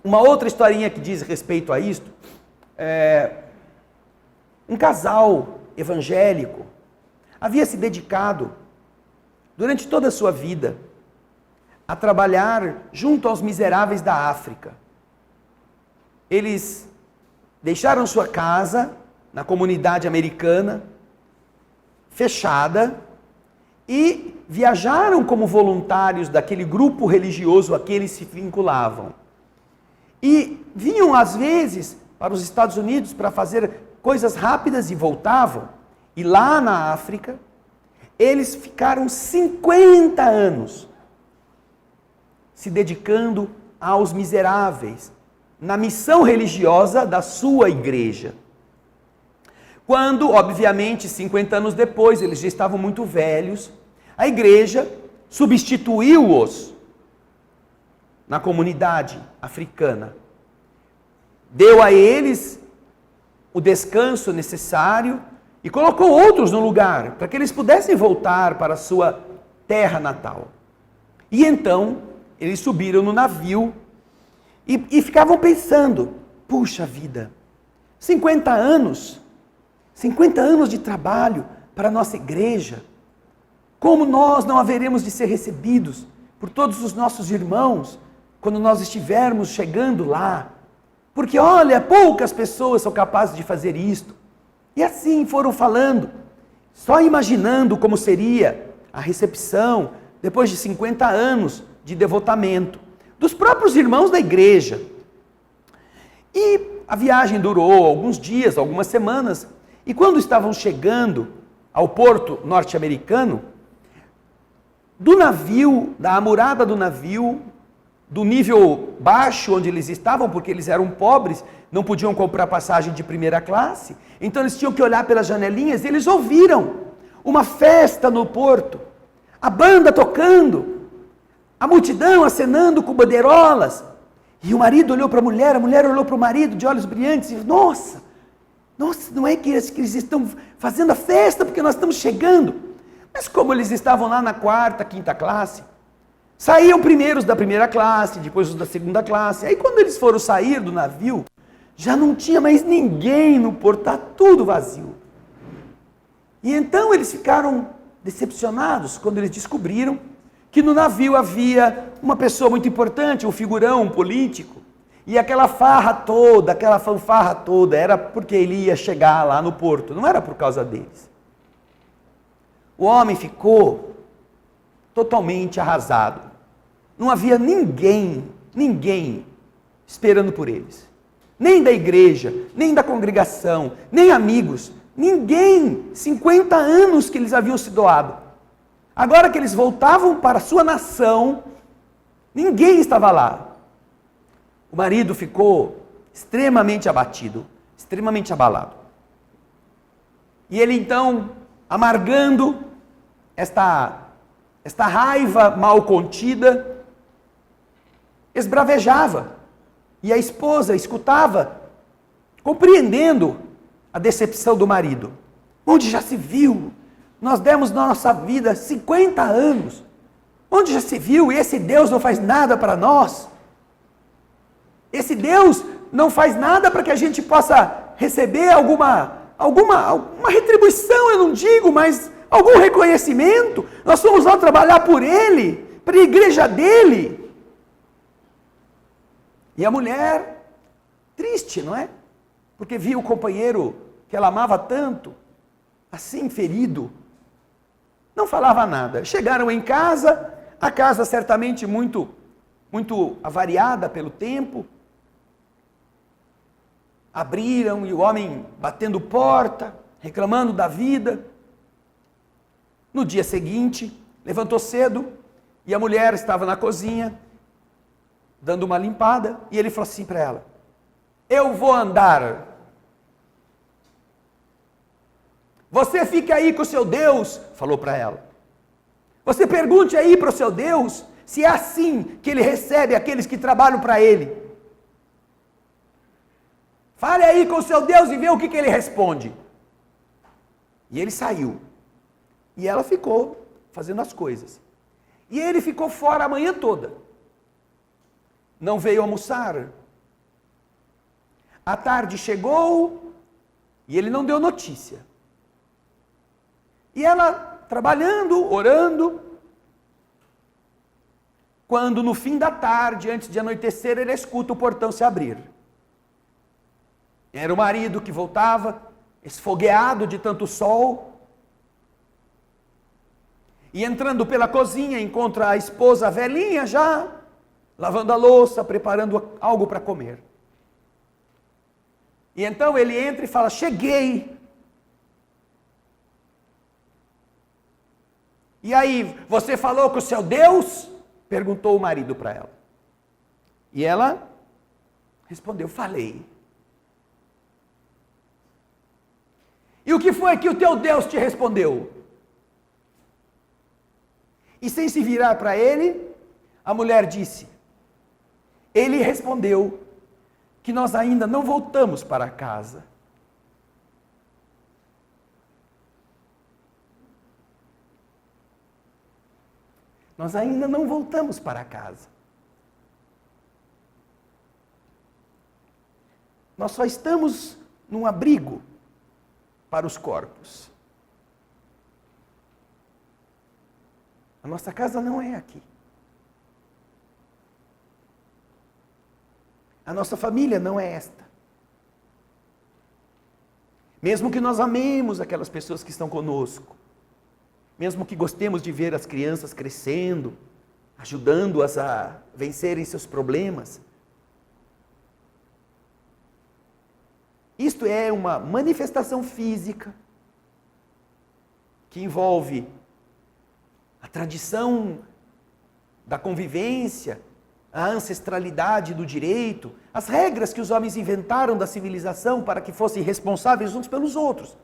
Uma outra historinha que diz respeito a isto, um casal evangélico havia se dedicado durante toda a sua vida a trabalhar junto aos miseráveis da África. Eles deixaram sua casa na comunidade americana, fechada, e viajaram como voluntários daquele grupo religioso a que eles se vinculavam. E vinham às vezes para os Estados Unidos para fazer coisas rápidas e voltavam. E lá na África, eles ficaram 50 anos se dedicando aos miseráveis, na missão religiosa da sua igreja. Quando, obviamente, 50 anos depois, eles já estavam muito velhos, a igreja substituiu-os na comunidade africana. Deu a eles o descanso necessário e colocou outros no lugar, para que eles pudessem voltar para a sua terra natal. E então, eles subiram no navio e ficavam pensando, puxa vida, 50 anos de trabalho para a nossa igreja, como nós não haveremos de ser recebidos por todos os nossos irmãos, quando nós estivermos chegando lá, porque olha, poucas pessoas são capazes de fazer isto. E assim foram falando, só imaginando como seria a recepção, depois de 50 anos de devotamento, dos próprios irmãos da igreja. E a viagem durou alguns dias, algumas semanas, e quando estavam chegando ao porto norte-americano, do navio, da amurada do navio, do nível baixo onde eles estavam, porque eles eram pobres, não podiam comprar passagem de primeira classe, então eles tinham que olhar pelas janelinhas, e eles ouviram uma festa no porto, a banda tocando, a multidão acenando com bandeirolas, e o marido olhou para a mulher olhou para o marido de olhos brilhantes, e disse, nossa, não é que eles estão fazendo a festa porque nós estamos chegando? Mas como eles estavam lá na quarta, quinta classe, saíam primeiros da primeira classe, depois os da segunda classe. Aí quando eles foram sair do navio, já não tinha mais ninguém no porto, está tudo vazio. E então eles ficaram decepcionados quando eles descobriram que no navio havia uma pessoa muito importante, um figurão, um político, e aquela farra toda, aquela fanfarra toda, era porque ele ia chegar lá no porto, não era por causa deles. O homem ficou totalmente arrasado. Não havia ninguém esperando por eles. Nem da igreja, nem da congregação, nem amigos. Ninguém, 50 anos que eles haviam se doado. Agora que eles voltavam para a sua nação, ninguém estava lá. O marido ficou extremamente abatido, extremamente abalado. E ele então, amargando esta raiva mal contida, esbravejava. E a esposa escutava, compreendendo a decepção do marido. Onde já se viu? Nós demos na nossa vida 50 anos. Onde já se viu? E esse Deus não faz nada para nós? Esse Deus não faz nada para que a gente possa receber alguma retribuição, eu não digo, mas algum reconhecimento. Nós fomos lá trabalhar por Ele, para a igreja dEle. E a mulher, triste, não é? Porque via o companheiro que ela amava tanto, assim ferido, não falava nada. Chegaram em casa, a casa certamente muito avariada pelo tempo. Abriram e o homem batendo porta, reclamando da vida. No dia seguinte, levantou cedo e a mulher estava na cozinha, dando uma limpada, e ele falou assim para ela, eu vou andar. Você fica aí com o seu Deus, falou para ela. Você pergunte aí para o seu Deus, se é assim que ele recebe aqueles que trabalham para ele. Fale aí com o seu Deus e vê o que ele responde. E ele saiu. E ela ficou fazendo as coisas. E ele ficou fora a manhã toda. Não veio almoçar, A tarde chegou e ele não deu notícia. E ela trabalhando, orando, quando no fim da tarde, antes de anoitecer, ele escuta o portão se abrir. Era o marido que voltava, esfogueado de tanto sol. E entrando pela cozinha, encontra a esposa velhinha já, lavando a louça, preparando algo para comer. E então ele entra e fala: cheguei. E aí, você falou com o seu Deus? Perguntou o marido para ela. E ela respondeu: falei. E o que foi que o teu Deus te respondeu? E sem se virar para ele, a mulher disse: ele respondeu que nós ainda não voltamos para casa. Nós ainda não voltamos para casa. Nós só estamos num abrigo para os corpos. A nossa casa não é aqui. A nossa família não é esta. Mesmo que nós amemos aquelas pessoas que estão conosco, mesmo que gostemos de ver as crianças crescendo, ajudando-as a vencerem seus problemas, isto é uma manifestação física que envolve a tradição da convivência, a ancestralidade do direito, as regras que os homens inventaram da civilização para que fossem responsáveis uns pelos outros.